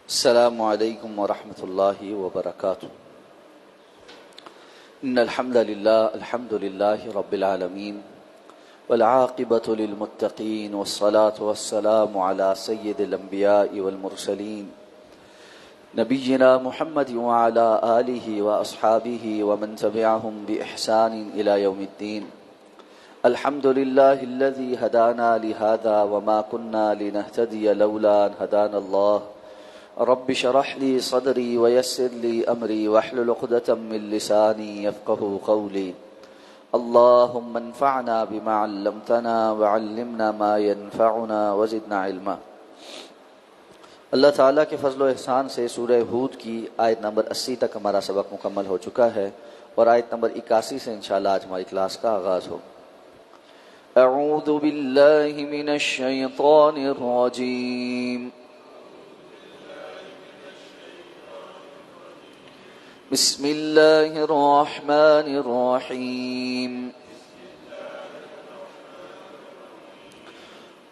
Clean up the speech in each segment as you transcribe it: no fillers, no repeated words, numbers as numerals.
السلام علیکم ورحمۃ اللہ وبرکاتہ۔ ان الحمد للہ رب العالمین والعاقبۃ للمتقین والصلاة والسلام علی سید الانبیاء والمرسلین نبینا محمد وعلی آلہ واصحابہ ومن تبعہم بإحسان الی یوم الدین۔ الحمد للہ الذی ہدانا لہذا وما كنا لنہتدی لولا ان ہدانا اللہ۔ رب شرح لی صدری ویسر لی امری واحلل عقدۃ من لسانی یفقهوا قولی۔ اللہم انفعنا بما علمتنا وعلمنا ما ينفعنا وزدنا علما۔ اللہ تعالیٰ کے فضل و احسان سے سورہ ہود کی آیت نمبر 80 تک ہمارا سبق مکمل ہو چکا ہے، اور آیت نمبر 81 سے انشاءاللہ آج ہماری کلاس کا آغاز ہو۔ اعوذ باللہ من الشیطان الرجیم، بسم اللہ الرحمن الرحیم۔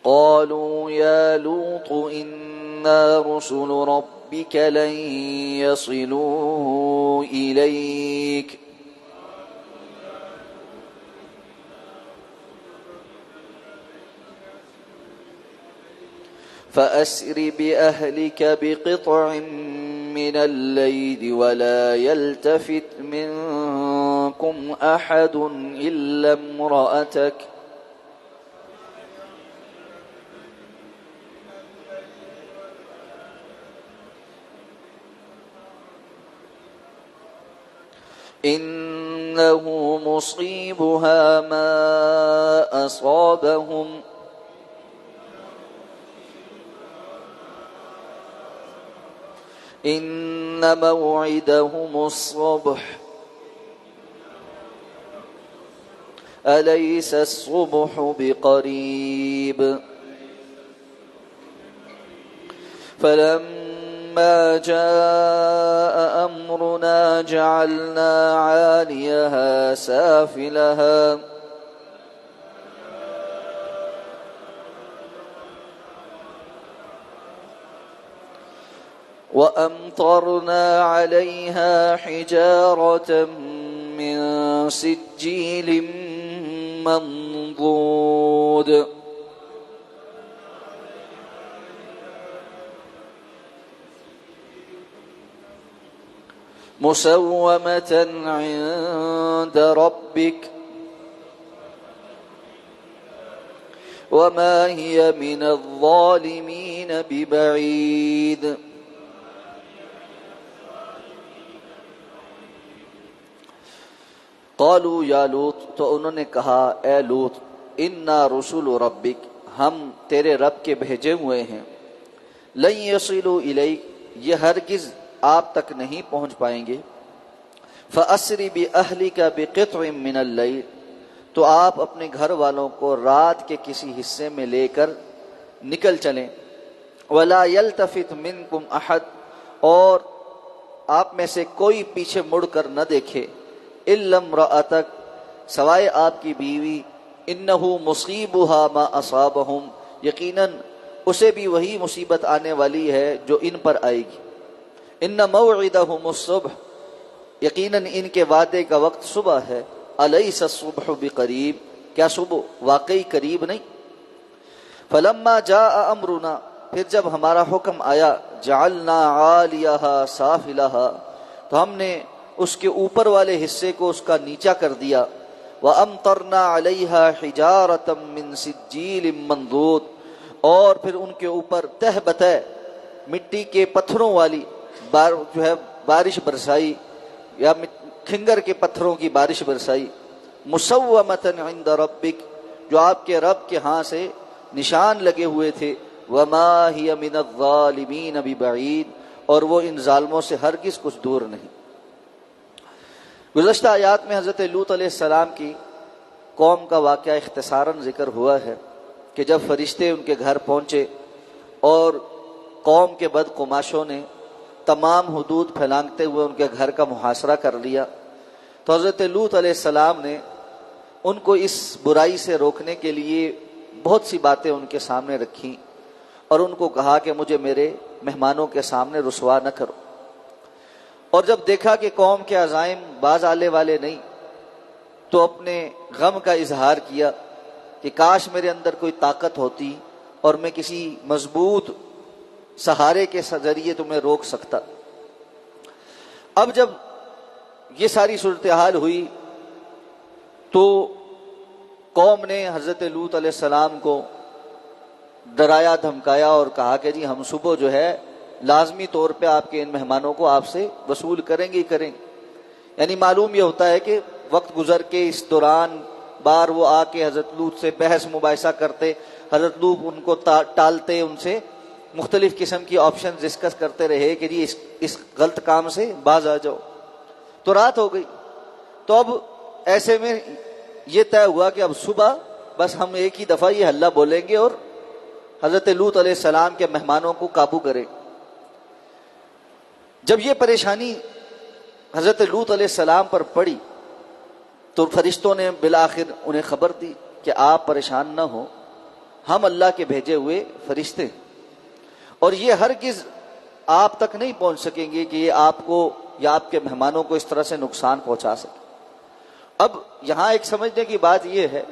قالوا یا لوط انا رسل ربک لن يصلوا الیک فأسر بأهلك بقطع من الليل ولا يلتفت منكم أحد إلا امرأتك إنه مصيبها ما أصابهم إن موعدهم الصبح أليس الصبح بقريب فلما جاء أمرنا جعلنا عاليها سافلها وأمطرنا عليها حجارة من سجيل منضود مسومة عند ربك وما هي من الظالمين ببعيد۔ قالوا یا لوط، تو انہوں نے کہا اے لوط، انا رسول ربک، ہم تیرے رب کے بھیجے ہوئے ہیں، لن یصلوا الیک، یہ ہرگز آپ تک نہیں پہنچ پائیں گے، فاسر باہلک بقطع من اللیل، تو آپ اپنے گھر والوں کو رات کے کسی حصے میں لے کر نکل چلیں، ولا یلتفت منکم احد، اور آپ میں سے کوئی پیچھے مڑ کر نہ دیکھے، الا امرأتک، سوائے آپ کی بیوی، انہ مصیبها ما اصابہم، یقیناً اسے بھی وہی مصیبت آنے والی ہے جو ان پر آئے گی، ان موعدہم الصبح، یقیناً ان کے وعدے کا وقت صبح ہے، الیس الصبح بقریب، کیا صبح واقعی قریب نہیں؟ فلما جاء امرنا، پھر جب ہمارا حکم آیا، جعلنا عالیہا سافلہا، تو ہم نے اس کے اوپر والے حصے کو اس کا نیچا کر دیا، وَأَمْطَرْنَا عَلَيْهَا حِجَارَةً مِّن سِجِّيلٍ مَّنضُودٍ، اور پھر ان کے اوپر تہ بتہ مٹی کے پتھروں والی بارش برسائی، یا کھنگر کے پتھروں کی بارش برسائی، مُسَوَّمَةً عِندَ رَبِّكَ، جو آپ کے رب کے ہاں سے نشان لگے ہوئے تھے، وَمَا هِيَ مِنَ الظَّالِمِينَ بِبَعِيدٍ، اور وہ ان ظالموں سے ہرگز کچھ دور نہیں۔ گزشتہ آیات میں حضرت لوط علیہ السلام کی قوم کا واقعہ اختصاراً ذکر ہوا ہے کہ جب فرشتے ان کے گھر پہنچے اور قوم کے بدقماشوں نے تمام حدود پھیلانگتے ہوئے ان کے گھر کا محاصرہ کر لیا، تو حضرت لوط علیہ السلام نے ان کو اس برائی سے روکنے کے لیے بہت سی باتیں ان کے سامنے رکھیں اور ان کو کہا کہ مجھے میرے مہمانوں کے سامنے رسوا نہ کرو۔ اور جب دیکھا کہ قوم کے عزائم باز آنے والے نہیں تو اپنے غم کا اظہار کیا کہ کاش میرے اندر کوئی طاقت ہوتی اور میں کسی مضبوط سہارے کے ذریعے تمہیں روک سکتا۔ اب جب یہ ساری صورتحال ہوئی تو قوم نے حضرت لوط علیہ السلام کو ڈرایا دھمکایا اور کہا کہ جی ہم صبح جو ہے لازمی طور پہ آپ کے ان مہمانوں کو آپ سے وصول کریں گے ہی کریں گے۔ یعنی معلوم یہ ہوتا ہے کہ وقت گزر کے اس دوران بار وہ آ کے حضرت لوط سے بحث مباحثہ کرتے، حضرت لوط ان کو ٹالتے، ان سے مختلف قسم کی آپشن ڈسکس کرتے رہے کہ جی اس غلط کام سے باز آ جاؤ۔ تو رات ہو گئی، تو اب ایسے میں یہ طے ہوا کہ اب صبح بس ہم ایک ہی دفعہ یہ حلہ بولیں گے اور حضرت لوط علیہ السلام کے مہمانوں کو قابو کریں۔ جب یہ پریشانی حضرت لوط علیہ السلام پر پڑی تو فرشتوں نے بالآخر انہیں خبر دی کہ آپ پریشان نہ ہو، ہم اللہ کے بھیجے ہوئے فرشتے اور یہ ہرگز آپ تک نہیں پہنچ سکیں گے کہ یہ آپ کو یا آپ کے مہمانوں کو اس طرح سے نقصان پہنچا سکے۔ اب یہاں ایک سمجھنے کی بات یہ ہے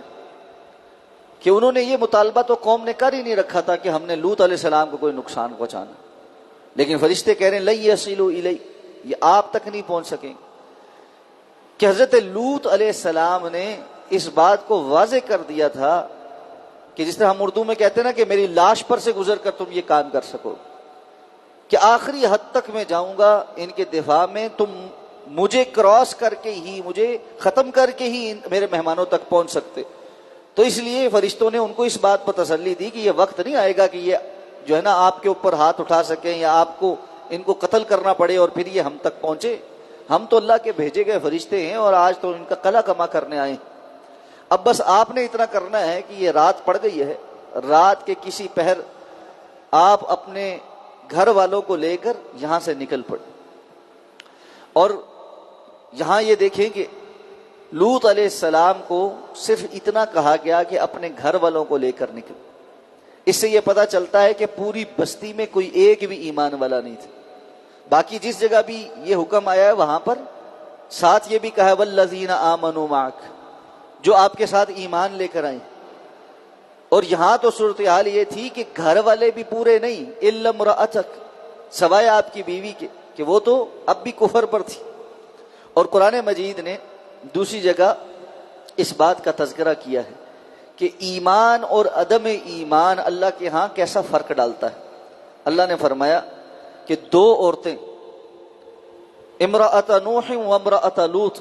کہ انہوں نے یہ مطالبہ تو قوم نے کر ہی نہیں رکھا تھا کہ ہم نے لوط علیہ السلام کو کوئی نقصان پہنچانا، لیکن فرشتے کہہ رہے ہیں لن یصلوا الی، یہ آپ تک نہیں پہنچ سکیں کہ حضرت لوط علیہ السلام نے اس بات کو واضح کر دیا تھا کہ جس طرح ہم اردو میں کہتے ہیں نا کہ میری لاش پر سے گزر کر تم یہ کام کر سکو، کہ آخری حد تک میں جاؤں گا ان کے دفاع میں، تم مجھے کراس کر کے ہی، مجھے ختم کر کے ہی میرے مہمانوں تک پہنچ سکتے۔ تو اس لیے فرشتوں نے ان کو اس بات پر تسلی دی کہ یہ وقت نہیں آئے گا کہ یہ جو ہے نا آپ کے اوپر ہاتھ اٹھا سکیں یا آپ کو ان کو قتل کرنا پڑے اور پھر یہ ہم تک پہنچے۔ ہم تو اللہ کے بھیجے گئے فرشتے ہیں اور آج تو ان کا قلع کما کرنے آئے، اب بس آپ نے اتنا کرنا ہے کہ یہ رات پڑ گئی ہے، رات کے کسی پہر آپ اپنے گھر والوں کو لے کر یہاں سے نکل پڑے۔ اور یہاں یہ دیکھیں کہ لوط علیہ السلام کو صرف اتنا کہا گیا کہ اپنے گھر والوں کو لے کر نکل۔ اس سے یہ پتہ چلتا ہے کہ پوری بستی میں کوئی ایک بھی ایمان والا نہیں تھا۔ باقی جس جگہ بھی یہ حکم آیا ہے وہاں پر ساتھ یہ بھی کہا ہے والذین آمنوا معک، جو آپ کے ساتھ ایمان لے کر آئیں۔ اور یہاں تو صورتحال یہ تھی کہ گھر والے بھی پورے نہیں، الا امرأتک، سوائے آپ کی بیوی کے، کہ وہ تو اب بھی کفر پر تھی۔ اور قرآن مجید نے دوسری جگہ اس بات کا تذکرہ کیا ہے کہ ایمان اور عدم ایمان اللہ کے ہاں کیسا فرق ڈالتا ہے۔ اللہ نے فرمایا کہ دو عورتیں، امرأۃ نوح و امرأۃ لوط،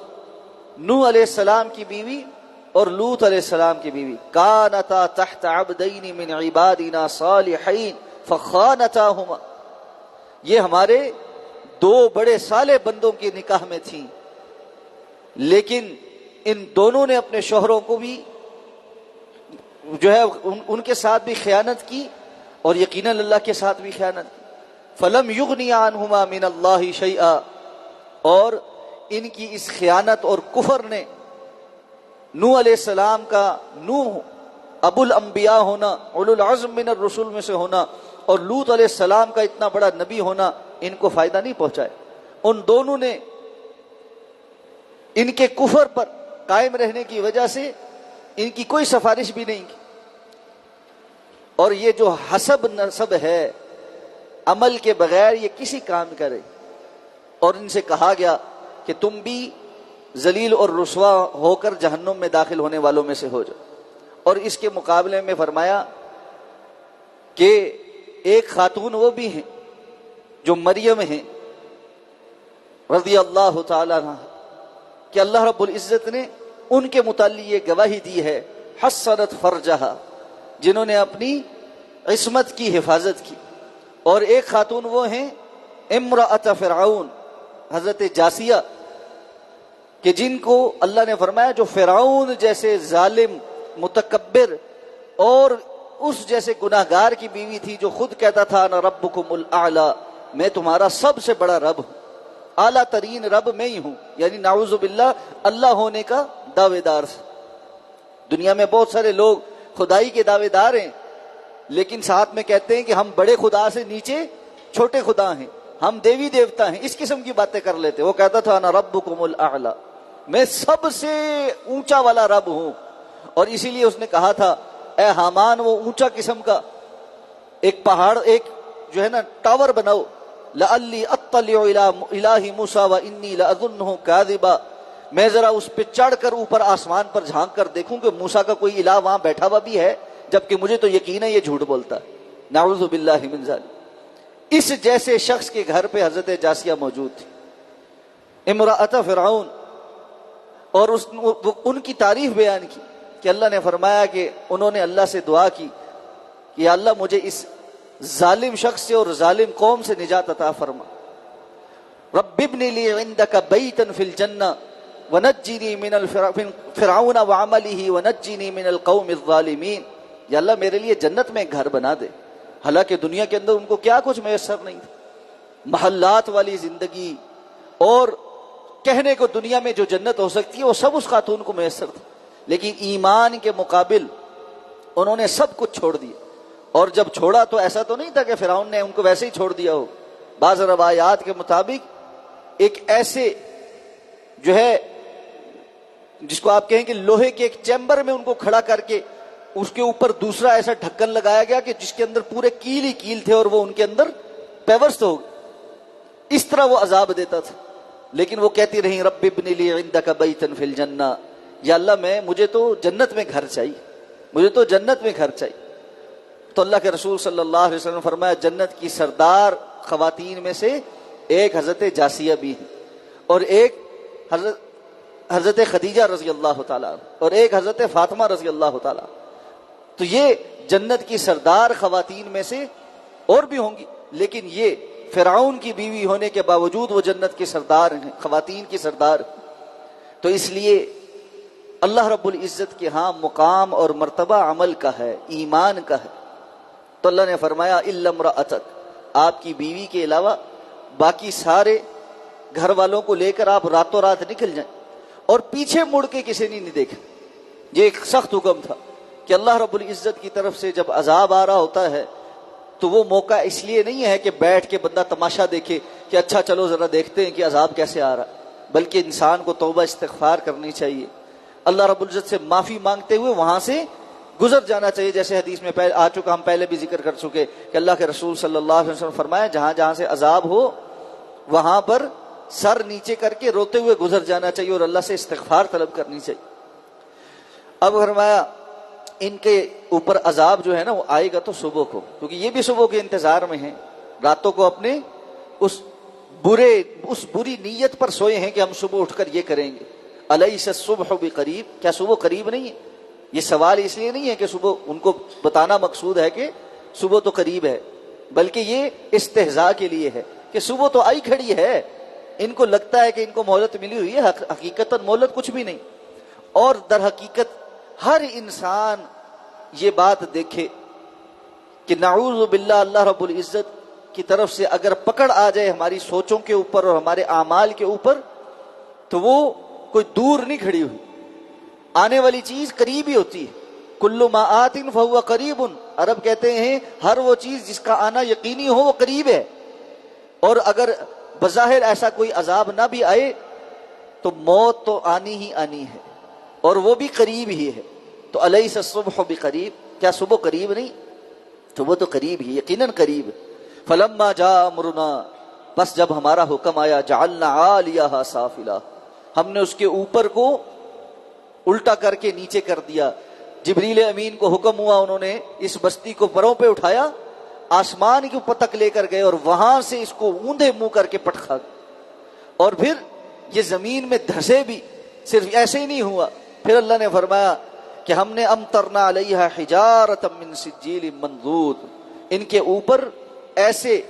نوح علیہ السلام کی بیوی اور لوط علیہ السلام کی بیوی، کانتا تحت عبدین من عبادنا صالحین فخانتاہما، یہ ہمارے دو بڑے صالح بندوں کے نکاح میں تھیں، لیکن ان دونوں نے اپنے شوہروں کو بھی جو ہے ان کے ساتھ بھی خیانت کی اور یقیناً اللہ کے ساتھ بھی خیانت کی۔ فلم یغنی عنہما من اللہ شیئا، اور ان کی اس خیانت اور کفر نے نوح علیہ السلام کا، نوح ابو الانبیاء ہونا، اولو العزم من الرسل میں سے ہونا، اور لوط علیہ السلام کا اتنا بڑا نبی ہونا ان کو فائدہ نہیں پہنچائے۔ ان دونوں نے ان کے کفر پر قائم رہنے کی وجہ سے ان کی کوئی سفارش بھی نہیں کی۔ اور یہ جو حسب نسب ہے، عمل کے بغیر یہ کسی کام کرے، اور ان سے کہا گیا کہ تم بھی ذلیل اور رسوا ہو کر جہنم میں داخل ہونے والوں میں سے ہو جاؤ۔ اور اس کے مقابلے میں فرمایا کہ ایک خاتون وہ بھی ہیں جو مریم ہیں رضی اللہ تعالیٰ عنہ، کہ اللہ رب العزت نے ان کے متعلق یہ گواہی دی ہے حصنت فرجہا، جنہوں نے اپنی عصمت کی حفاظت کی۔ اور ایک خاتون وہ ہیں امرأۃ فرعون، حضرت جاسیہ، کہ جن کو اللہ نے فرمایا جو فرعون جیسے ظالم متکبر اور اس جیسے گناہگار کی بیوی تھی جو خود کہتا تھا انا ربکم الاعلی، میں تمہارا سب سے بڑا رب ہوں، اعلیٰ ترین رب میں ہی ہوں، یعنی نعوذ باللہ اللہ ہونے کا دعوے دار سے۔ دنیا میں بہت سارے لوگ خدائی کے دعوے دار ہیں لیکن ساتھ میں کہتے ہیں کہ ہم بڑے خدا سے نیچے چھوٹے خدا ہیں، ہم دیوی دیوتا ہیں، اس قسم کی باتیں کر لیتے۔ وہ کہتا تھا انا ربکم الاعلی، میں سب سے اونچا والا رب ہوں۔ اور اسی لیے اس نے کہا تھا اے حامان وہ اونچا قسم کا ایک پہاڑ، ایک جو ہے نا ٹاور بناؤ، لعلی اطلع الی الہ موسیٰ وانی لاظنہ کاذبا، میں ذرا اس پہ چڑھ کر اوپر آسمان پر جھانک کر دیکھوں کہ موسیٰ کا کوئی الہ وہاں بیٹھا ہوا بھی ہے، جبکہ مجھے تو یقین ہے یہ جھوٹ بولتا ہے، نعوذ باللہ من ذلک۔ اس جیسے شخص کے گھر پہ حضرت جاسیہ موجود تھی، امرأۃ فرعون، اور ان کی تعریف بیان کی کہ اللہ نے فرمایا کہ انہوں نے اللہ سے دعا کی کہ یا اللہ مجھے اس ظالم شخص سے اور ظالم قوم سے نجات عطا فرما، رب ابن لی عندک بیتا فی الجنہ ونجنی من فرعون وعملہ ونجنی من القوم الظالمین، یا اللہ میرے لیے جنت میں ایک گھر بنا دے۔ حالانکہ دنیا کے اندر ان کو کیا کچھ میسر نہیں تھا، محلات والی زندگی اور کہنے کو دنیا میں جو جنت ہو سکتی ہے وہ سب اس خاتون کو میسر تھا، لیکن ایمان کے مقابل انہوں نے سب کچھ چھوڑ دیا۔ اور جب چھوڑا تو ایسا تو نہیں تھا کہ فرعون نے ان کو ویسے ہی چھوڑ دیا ہو، بعض روایات کے مطابق ایک ایسے جو ہے جس کو آپ کہیں کہ لوہے کے ایک چیمبر میں ان کو کھڑا کر کے اس کے اوپر دوسرا ایسا ڈھکن لگایا گیا کہ جس کے اندر پورے کیل ہی کیل تھے اور وہ ان کے اندر پیورست ہو گئے، اس طرح وہ عذاب دیتا تھا۔ لیکن وہ کہتی رہی رب ابن لی عندک بیتا فی الجنہ، یا اللہ مجھے تو جنت میں گھر چاہیے، مجھے تو جنت میں گھر چاہیے۔ تو اللہ کے رسول صلی اللہ علیہ وسلم نے فرمایا جنت کی سردار خواتین میں سے ایک حضرت جاسیہ بھی ہے، اور ایک حضرت خدیجہ رضی اللہ تعالیٰ اور ایک حضرت فاطمہ رضی اللہ تعالیٰ۔ تو یہ جنت کی سردار خواتین میں سے اور بھی ہوں گی، لیکن یہ فرعون کی بیوی ہونے کے باوجود وہ جنت کی سردار ہیں، خواتین کی سردار۔ تو اس لیے اللہ رب العزت کے ہاں مقام اور مرتبہ عمل کا ہے، ایمان کا ہے۔ تو اللہ نے فرمایا الا امرأتک، آپ کی بیوی کے علاوہ باقی سارے گھر والوں کو لے کر آپ راتوں رات نکل جائیں اور پیچھے مڑ کے کسی نے نہیں دیکھا۔ یہ ایک سخت حکم تھا کہ اللہ رب العزت کی طرف سے جب عذاب آ رہا ہوتا ہے تو وہ موقع اس لیے نہیں ہے کہ بیٹھ کے بندہ تماشا دیکھے کہ اچھا چلو ذرا دیکھتے ہیں کہ عذاب کیسے آ رہا ہے، بلکہ انسان کو توبہ استغفار کرنی چاہیے، اللہ رب العزت سے معافی مانگتے ہوئے وہاں سے گزر جانا چاہیے۔ جیسے حدیث میں آ چکا، ہم پہلے بھی ذکر کر چکے کہ اللہ کے رسول صلی اللہ علیہ وسلم فرمایا جہاں جہاں سے عذاب ہو وہاں پر سر نیچے کر کے روتے ہوئے گزر جانا چاہیے اور اللہ سے استغفار طلب کرنی چاہیے۔ اب فرمایا ان کے اوپر عذاب جو ہے نا وہ آئے گا تو صبح کو، کیونکہ یہ بھی صبح کے انتظار میں ہیں، راتوں کو اپنے اس بری نیت پر سوئے ہیں کہ ہم صبح اٹھ کر یہ کریں گے۔ الیس الصبح بقریب، کیا صبح قریب نہیں ہے؟ یہ سوال اس لیے نہیں ہے کہ صبح، ان کو بتانا مقصود ہے کہ صبح تو قریب ہے، بلکہ یہ استہزاء کے لیے ہے کہ صبح تو آئی کھڑی ہے، ان کو لگتا ہے کہ ان کو مہلت ملی ہوئی ہے، حقیقتاً مہلت کچھ بھی نہیں۔ اور در حقیقت ہر انسان یہ بات دیکھے کہ نعوذ باللہ اللہ رب العزت کی طرف سے اگر پکڑ آ جائے ہماری سوچوں کے اوپر اور ہمارے اعمال کے اوپر تو وہ کوئی دور نہیں کھڑی ہوئی، آنے والی چیز قریب ہی ہوتی ہے۔ کل ما آت فہو قریب، عرب کہتے ہیں ہر وہ چیز جس کا آنا یقینی ہو وہ قریب ہے، اور اگر بظاہر ایسا کوئی عذاب نہ بھی آئے تو موت تو آنی ہی آنی ہے اور وہ بھی قریب ہی ہے۔ تو الیس الصبح بقریب، کیا صبح قریب نہیں؟ تو وہ تو قریب ہی، یقیناً قریب۔ فلما جاء امرنا، بس جب ہمارا حکم آیا، جعلنا عالیہا سافلہ، ہم نے اس کے اوپر کو الٹا کر کے نیچے کر دیا۔ جبریل امین کو حکم ہوا، انہوں نے اس بستی کو پروں پہ اٹھایا، آسمان کے اوپر تک لے کر گئے اور وہاں سے اس کو اوندھے منہ کر کے پٹخا، اور پھر یہ زمین میں دھسے بھی۔ صرف ایسے ہی نہیں ہوا، پھر اللہ نے فرمایا کہ ہم نے امطرنا علیہا حجارۃ من سجیل منضود، ان کے اوپر ایسے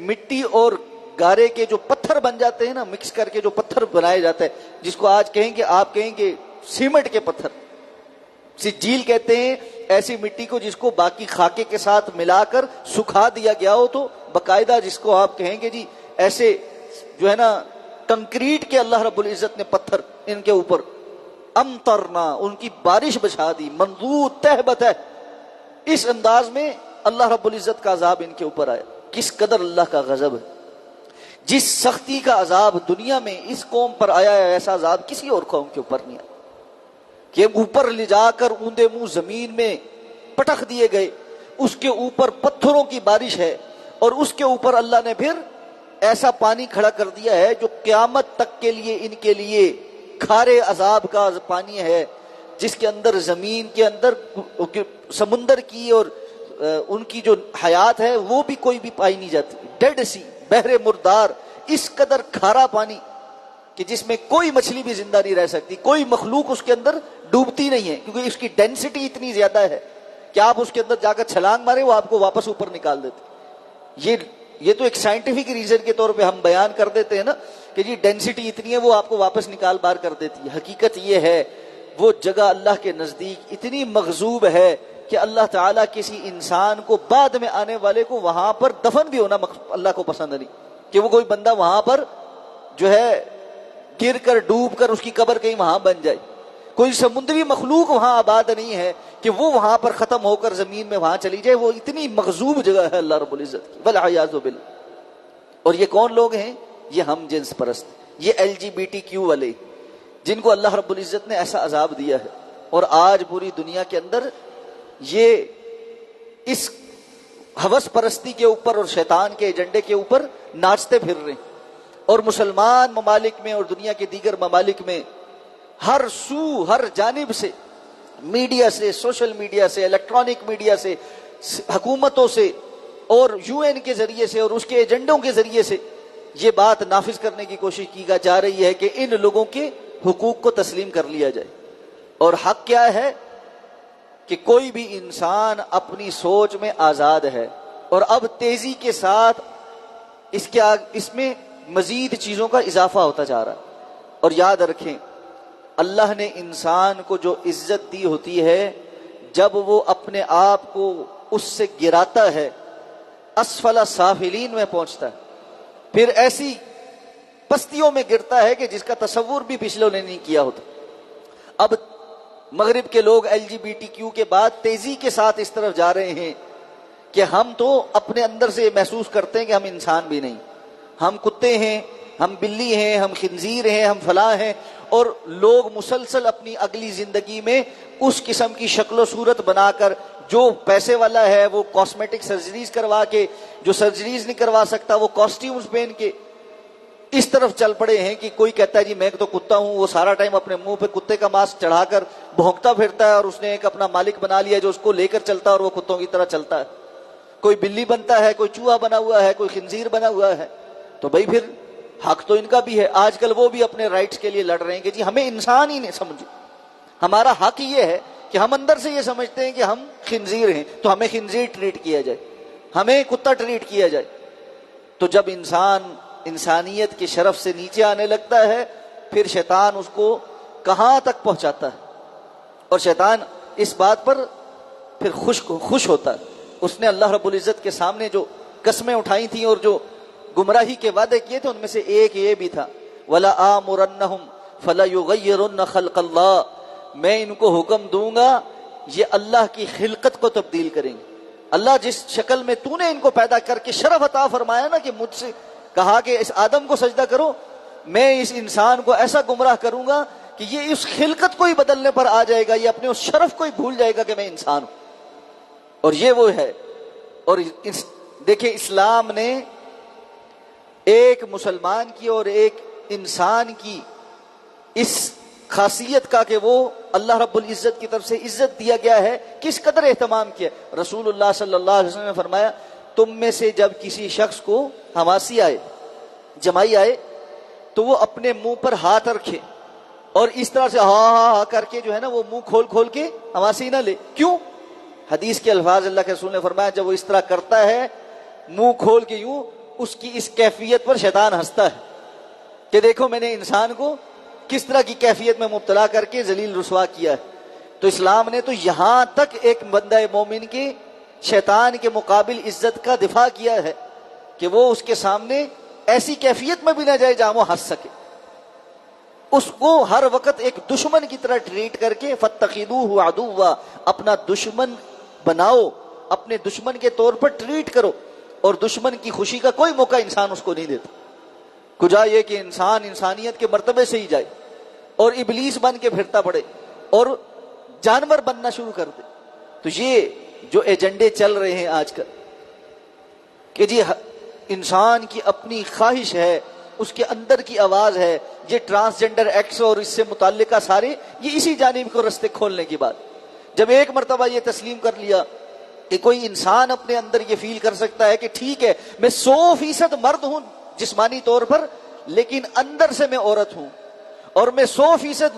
مٹی اور گارے کے جو پتھر بن جاتے ہیں نا، مکس کر کے جو پتھر بنائے جاتے ہیں، جس کو آج کہیں گے، آپ کہیں گے سیمنٹ کے پتھر، سجیل کہتے ہیں ایسی مٹی کو جس کو باقی خاکے کے ساتھ ملا کر سکھا دیا گیا ہو، تو باقاعدہ جس کو آپ کہیں گے جی ایسے جو ہے نا کنکریٹ کے اللہ رب العزت نے پتھر ان کے اوپر امطرنا، ان کی بارش بچھا دی، منظور تہبت ہے، اس انداز میں اللہ رب العزت کا عذاب ان کے اوپر آیا۔ کس قدر اللہ کا غضب ہے، جس سختی کا عذاب دنیا میں اس قوم پر آیا ہے، ایسا عذاب کسی اور قوم کے اوپر نہیں آیا، کہ اوپر لے جا کر اوندے منہ زمین میں پٹخ دیے گئے، اس کے اوپر پتھروں کی بارش ہے، اور اس کے اوپر اللہ نے پھر ایسا پانی کھڑا کر دیا ہے جو قیامت تک کے لیے ان کے لیے کھارے عذاب کا پانی ہے، جس کے اندر زمین کے اندر سمندر کی اور ان کی جو حیات ہے وہ بھی کوئی بھی پائی نہیں جاتی، ڈیڈ سی، بحر مردار، اس قدر کھارا پانی کہ جس میں کوئی مچھلی بھی زندہ نہیں رہ سکتی، کوئی مخلوق اس کے اندر ڈوبتی نہیں ہے، کیونکہ اس کی ڈینسٹی اتنی زیادہ ہے کہ آپ اس کے اندر جا کر چھلانگ مارے وہ آپ کو واپس اوپر نکال دیتے۔ یہ تو ایک سائنٹیفک ریزن کے طور پہ ہم بیان کر دیتے ہیں نا کہ جی ڈینسٹی اتنی ہے وہ آپ کو واپس نکال بار کر دیتی ہے، حقیقت یہ ہے وہ جگہ اللہ کے نزدیک اتنی مغضوب ہے کہ اللہ تعالیٰ کسی انسان کو بعد میں آنے والے کو وہاں پر دفن بھی ہونا اللہ کو پسند نہیں، کہ وہ کوئی بندہ وہاں پر جو ہے گر کر ڈوب کر اس کی قبر کہیں وہاں بن جائے، کوئی سمندری مخلوق وہاں آباد نہیں ہے کہ وہ وہاں پر ختم ہو کر زمین میں وہاں چلی جائے، وہ اتنی مغضوب جگہ ہے اللہ رب العزت کی، والعیاذ باللہ۔ اور یہ کون لوگ ہیں؟ یہ ہم جنس پرست، یہ LGBTQ والے، جن کو اللہ رب العزت نے ایسا عذاب دیا ہے، اور آج پوری دنیا کے اندر یہ اس ہوس پرستی کے اوپر اور شیطان کے ایجنڈے کے اوپر ناچتے پھر رہے ہیں، اور مسلمان ممالک میں اور دنیا کے دیگر ممالک میں ہر سو ہر جانب سے، میڈیا سے، سوشل میڈیا سے، الیکٹرانک میڈیا سے، حکومتوں سے اور UN کے ذریعے سے اور اس کے ایجنڈوں کے ذریعے سے یہ بات نافذ کرنے کی کوشش کی جا رہی ہے کہ ان لوگوں کے حقوق کو تسلیم کر لیا جائے۔ اور حق کیا ہے کہ کوئی بھی انسان اپنی سوچ میں آزاد ہے، اور اب تیزی کے ساتھ اس میں مزید چیزوں کا اضافہ ہوتا جا رہا ہے۔ اور یاد رکھیں، اللہ نے انسان کو جو عزت دی ہوتی ہے، جب وہ اپنے آپ کو اس سے گراتا ہے، اسفل سافلین میں پہنچتا ہے، پھر ایسی پستیوں میں گرتا ہے کہ جس کا تصور بھی پچھلوں نے نہیں کیا ہوتا۔ اب مغرب کے لوگ LGBTQ کے بعد تیزی کے ساتھ اس طرف جا رہے ہیں کہ ہم تو اپنے اندر سے محسوس کرتے ہیں کہ ہم انسان بھی نہیں، ہم کتے ہیں، ہم بلی ہیں، ہم خنزیر ہیں، ہم فلاں ہیں، اور لوگ مسلسل اپنی اگلی زندگی میں اس قسم کی شکل و صورت بنا کر، جو پیسے والا ہے وہ کاسمیٹک سرجریز کروا کے، جو سرجریز نہیں کروا سکتا وہ کاسٹیومز پہن کے اس طرف چل پڑے ہیں کہ کوئی کہتا ہے جی میں تو کتا ہوں، وہ سارا ٹائم اپنے منہ پہ کتے کا ماسک چڑھا کر بھونکتا پھرتا ہے، اور اس نے ایک اپنا مالک بنا لیا جو اس کو لے کر چلتا ہے اور وہ کتوں کی طرح چلتا ہے، کوئی بلی بنتا ہے، کوئی چوہا بنا ہوا ہے، کوئی خنزیر بنا ہوا ہے۔ تو بھائی پھر حق تو ان کا بھی ہے، آج کل وہ بھی اپنے رائٹس کے لیے لڑ رہے ہیں کہ جی ہمیں انسان ہی نہیں سمجھے، ہمارا حق یہ ہے کہ ہم اندر سے یہ سمجھتے ہیں کہ ہم خنزیر ہیں تو ہمیں خنزیر ٹریٹ کیا جائے، ہمیں کتا ٹریٹ کیا جائے۔ تو جب انسان انسانیت کے شرف سے نیچے آنے لگتا ہے، پھر شیطان اس کو کہاں تک پہنچاتا ہے، اور شیطان اس بات پر پھر خوش ہوتا ہے۔ اس نے اللہ رب العزت کے سامنے جو قسمیں اٹھائی تھیں اور جو گمراہی کے وعدے کیے تھے، ان میں سے ایک یہ بھی تھا، وَلَآمُرَنَّهُمْ فَلَيُغَيِّرُنَّ خَلْقَ اللَّهِ، میں ان کو حکم دوں گا یہ اللہ کی خلقت کو تبدیل کریں گے۔ اللہ جس شکل میں تو نے ان کو پیدا کر کے شرف عطا فرمایا نا کہ مجھ سے کہا کہ اس آدم کو سجدہ کرو، میں اس انسان کو ایسا گمراہ کروں گا کہ یہ اس خلقت کو ہی بدلنے پر آ جائے گا، یہ اپنے اس شرف کو ہی بھول جائے گا کہ میں انسان ہوں۔ اور یہ وہ ہے۔ اور دیکھیں اسلام نے ایک مسلمان کی اور ایک انسان کی اس خاصیت کا کہ وہ اللہ رب العزت کی طرف سے عزت دیا گیا ہے، کس قدر اہتمام کیا۔ رسول اللہ صلی اللہ علیہ وسلم نے فرمایا، تم میں سے جب کسی شخص کو ہماسی آئے، جمائی آئے، تو وہ اپنے منہ پر ہاتھ رکھے اور اس طرح سے ہاں ہاں ہاں کر کے جو ہے نا وہ منہ کھول کھول کے ہماسی نہ لے۔ کیوں؟ حدیث کے الفاظ اللہ کے رسول نے فرمایا جب وہ اس طرح کرتا ہے منہ کھول کے یوں، اس کی اس کیفیت پر شیطان ہنستا ہے کہ دیکھو میں نے انسان کو کس طرح کی کیفیت میں مبتلا کر کے ذلیل رسوا کیا ہے۔ تو اسلام نے تو یہاں تک ایک بندہ مومن کی شیطان کے مقابل عزت کا دفاع کیا ہے کہ وہ اس کے سامنے ایسی کیفیت میں بھی نہ جائے جہاں وہ ہنس سکے، اس کو ہر وقت ایک دشمن کی طرح ٹریٹ کر کے فاتخذوہ عدوا، اپنا دشمن بناؤ، اپنے دشمن کے طور پر ٹریٹ کرو، اور دشمن کی خوشی کا کوئی موقع انسان اس کو نہیں دیتا۔ کجا یہ کہ انسان انسانیت کے مرتبے سے ہی جائے اور ابلیس بن کے پھرتا پڑے اور جانور بننا شروع کر دے۔ تو یہ جو ایجنڈے چل رہے ہیں آج کل کہ جی انسان کی اپنی خواہش ہے، اس کے اندر کی آواز ہے، یہ ٹرانسجنڈر ایکٹس اور اس سے متعلقہ سارے یہ اسی جانب کو رستے کھولنے کی بات۔ جب ایک مرتبہ یہ تسلیم کر لیا کہ کوئی انسان اپنے اندر یہ فیل کر سکتا ہے کہ ٹھیک ہے میں 100% مرد ہوں جسمانی طور پر، لیکن اندر سے میں عورت ہوں، اور میں 100%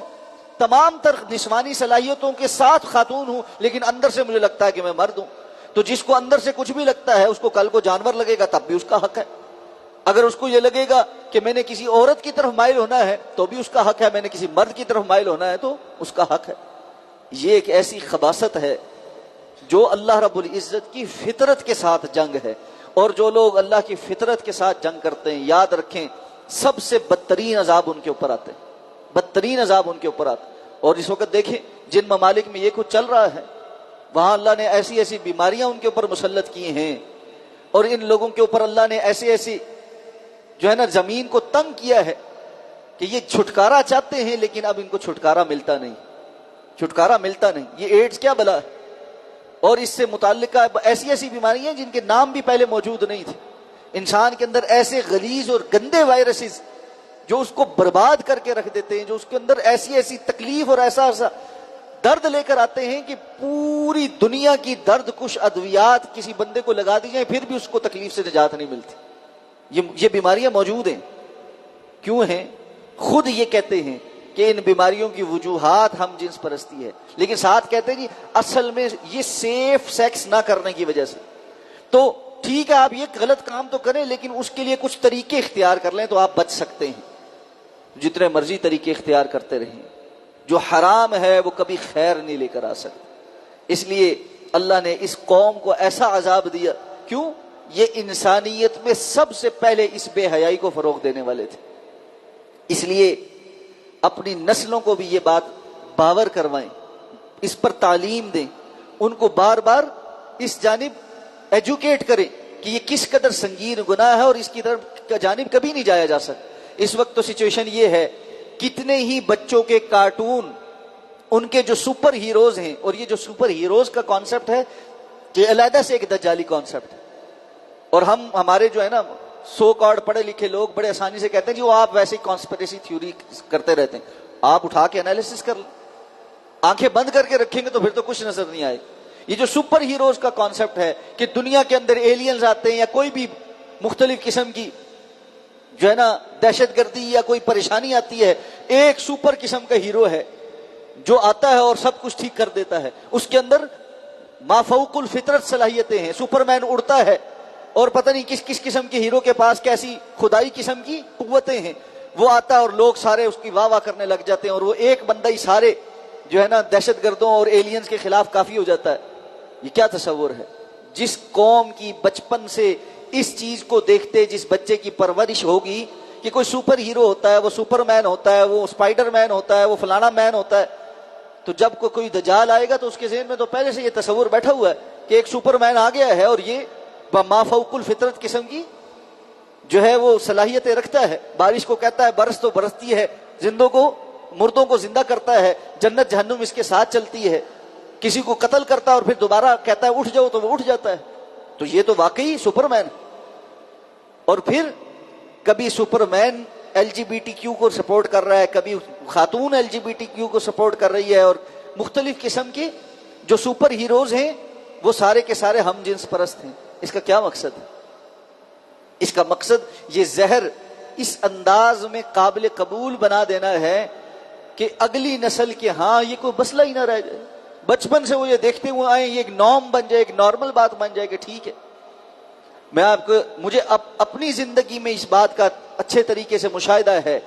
تمام تر جسمانی صلاحیتوں کے ساتھ خاتون ہوں، لیکن اندر سے مجھے لگتا ہے کہ میں مرد ہوں، تو جس کو اندر سے کچھ بھی لگتا ہے اس کو کل کو جانور لگے گا تب بھی اس کا حق ہے۔ اگر اس کو یہ لگے گا کہ میں نے کسی عورت کی طرف مائل ہونا ہے تو بھی اس کا حق ہے، میں نے کسی مرد کی طرف مائل ہونا ہے تو اس کا حق ہے۔ یہ ایک ایسی خباثت ہے جو اللہ رب العزت کی فطرت کے ساتھ جنگ ہے، اور جو لوگ اللہ کی فطرت کے ساتھ جنگ کرتے ہیں یاد رکھیں سب سے بدترین عذاب ان کے اوپر آتے ہیں، بدترین عذاب ان کے اوپر آتے ہیں۔ اور اس وقت دیکھیں جن ممالک میں یہ کچھ چل رہا ہے وہاں اللہ نے ایسی ایسی بیماریاں ان کے اوپر مسلط کی ہیں، اور ان لوگوں کے اوپر اللہ نے ایسی ایسی جو ہے نا زمین کو تنگ کیا ہے کہ یہ چھٹکارا چاہتے ہیں لیکن اب ان کو چھٹکارا ملتا نہیں، چھٹکارا ملتا نہیں۔ یہ ایڈز کیا بلا ہے، اور اس سے متعلقہ ایسی ایسی بیماریاں جن کے نام بھی پہلے موجود نہیں تھے۔ انسان کے اندر ایسے غلیظ اور گندے وائرسز جو اس کو برباد کر کے رکھ دیتے ہیں، جو اس کے اندر ایسی ایسی تکلیف اور ایسا ایسا درد لے کر آتے ہیں کہ پوری دنیا کی درد کش ادویات کسی بندے کو لگا دی جائیں پھر بھی اس کو تکلیف سے نجات نہیں ملتی۔ یہ بیماریاں موجود ہیں، کیوں ہیں؟ خود یہ کہتے ہیں کہ ان بیماریوں کی وجوہات ہم جنس پرستی ہے، لیکن ساتھ کہتے ہیں جی اصل میں یہ سیف سیکس نہ کرنے کی وجہ سے۔ تو ٹھیک ہے آپ یہ غلط کام تو کریں لیکن اس کے لیے کچھ طریقے اختیار کر لیں تو آپ بچ سکتے ہیں۔ جتنے مرضی طریقے اختیار کرتے رہیں، جو حرام ہے وہ کبھی خیر نہیں لے کر آ سکتا۔ اس لیے اللہ نے اس قوم کو ایسا عذاب دیا، کیوں؟ یہ انسانیت میں سب سے پہلے اس بے حیائی کو فروغ دینے والے تھے۔ اس لیے اپنی نسلوں کو بھی یہ بات باور کروائیں، اس پر تعلیم دیں، ان کو بار بار اس جانب ایجوکیٹ کریں کہ یہ کس قدر سنگین گناہ ہے اور اس کی طرف جانب کبھی نہیں جایا جا سکتا۔ اس وقت تو سچویشن یہ ہے کتنے ہی بچوں کے کارٹون ان کے جو سپر ہیروز ہیں، اور یہ جو سپر ہیروز کا کانسیپٹ ہے یہ علیحدہ سے ایک دجالی کانسیپٹ ہے، اور ہمارے جو ہے نا سو کارڈ پڑھے لکھے لوگ بڑے آسانی سے کہتے ہیں جی وہ آپ ویسے ہی کانسپریسی تھیوری کرتے رہتے ہیں۔ آپ اٹھا کے انالیسس کر لیں، آنکھیں بند کر کے رکھیں گے تو پھر تو کچھ نظر نہیں آئے۔ یہ جو سپر ہیروز کا کانسیپٹ ہے کہ دنیا کے اندر ایلینز آتے ہیں یا کوئی بھی مختلف قسم کی جو ہے نا دہشت گردی یا کوئی پریشانی آتی ہے، ایک سپر قسم کا ہیرو ہے جو آتا ہے اور سب کچھ ٹھیک کر دیتا ہے۔ اس کے اندر مافوق الفطرت صلاحیتیں ہیں، سپر مین اڑتا ہے اور پتہ نہیں کس کس قسم کے ہیرو کے پاس کیسی خدائی قسم کی قوتیں ہیں، وہ آتا ہے اور لوگ سارے اس کی واہ واہ کرنے لگ جاتے ہیں، اور وہ ایک بندہ ہی سارے جو ہے نا دہشت گردوں اور ایلینز کے خلاف کافی ہو جاتا ہے۔ یہ کیا تصور ہے؟ جس قوم کی بچپن سے اس چیز کو دیکھتے جس بچے کی پرورش ہوگی کہ کوئی سپر ہیرو ہوتا ہے، وہ سپر مین ہوتا ہے، وہ اسپائڈر مین ہوتا ہے، وہ فلانا مین ہوتا ہے، تو جب کوئی دجال آئے گا تو اس کے ذہن میں تو پہلے سے یہ تصور بیٹھا ہوا ہے کہ ایک سپر مین آ گیا ہے اور یہ مافوق الفطرت قسم کی جو ہے وہ صلاحیتیں رکھتا ہے، بارش کو کہتا ہے برس تو برستی ہے، زندوں کو مردوں کو زندہ کرتا ہے، جنت جہنم اس کے ساتھ چلتی ہے، کسی کو قتل کرتا ہے اور پھر دوبارہ کہتا ہے اٹھ جاؤ تو وہ اٹھ جاتا ہے۔ تو یہ تو واقعی سپر مین۔ اور پھر کبھی سپر مین L G B T Q کو سپورٹ کر رہا ہے، کبھی خاتون L G B T Q کو سپورٹ کر رہی ہے، اور مختلف قسم کے جو سپر ہیروز ہیں وہ سارے کے سارے ہم جنس پرست ہیں۔ اس کا کیا مقصد ہے؟ اس کا مقصد یہ زہر اس انداز میں قابل قبول بنا دینا ہے کہ اگلی نسل کے ہاں یہ کوئی مسئلہ ہی نہ رہ جائے، بچپن سے وہ یہ دیکھتے ہوئے آئیں، یہ ایک نارم بن جائے، ایک نارمل بات بن جائے کہ ٹھیک ہے میں آپ کو مجھے اپنی زندگی میں اس بات کا اچھے طریقے سے مشاہدہ ہے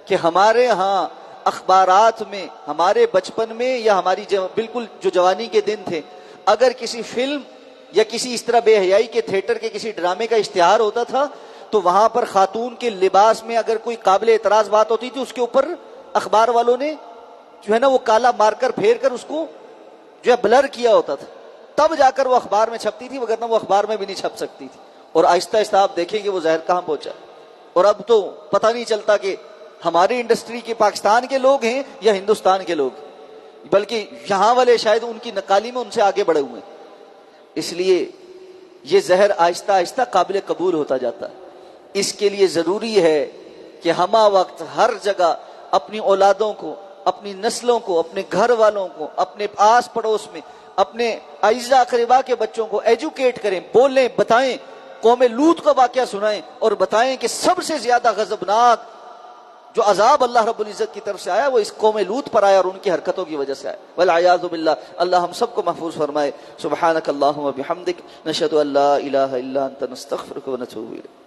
کہ ہمارے ہاں اخبارات میں ہمارے بچپن میں یا ہماری بالکل جو جوانی کے دن تھے، اگر کسی فلم یا کسی اس طرح بے حیائی کے تھیٹر کے کسی ڈرامے کا اشتہار ہوتا تھا تو وہاں پر خاتون کے لباس میں اگر کوئی قابل اعتراض بات ہوتی تھی، اس کے اوپر اخبار والوں نے جو ہے نا وہ کالا مارکر پھیر کر اس کو جو ہے بلر کیا ہوتا تھا، تب جا کر وہ اخبار میں چھپتی تھی، وگرنہ وہ اخبار میں بھی نہیں چھپ سکتی تھی۔ اور آہستہ آہستہ آپ دیکھیں گے وہ زہر کہاں پہنچا، اور اب تو پتہ نہیں چلتا کہ ہماری انڈسٹری کے پاکستان کے لوگ ہیں یا ہندوستان کے لوگ، بلکہ یہاں والے شاید ان کی نقالی میں ان سے آگے بڑھے ہوئے ہیں۔ اس لیے یہ زہر آہستہ آہستہ قابل قبول ہوتا جاتا ہے۔ اس کے لیے ضروری ہے کہ ہمہ وقت ہر جگہ اپنی اولادوں کو، اپنی نسلوں کو، اپنے گھر والوں کو، اپنے آس پڑوس میں اپنے اعزاء اقربا کے بچوں کو ایجوکیٹ کریں، بولیں، بتائیں، قوم لوط کا واقعہ سنائیں اور بتائیں کہ سب سے زیادہ غضبناک جو عذاب اللہ رب العزت کی طرف سے آیا وہ اس قوم لوط پر آیا اور ان کی حرکتوں کی وجہ سے آیا۔ والعیاذ باللہ، اللہ ہم سب کو محفوظ فرمائے۔ سبحانک اللہم و بحمدک، نشہد ان لا الہ الا انت، نستغفرک و نتوب الیک۔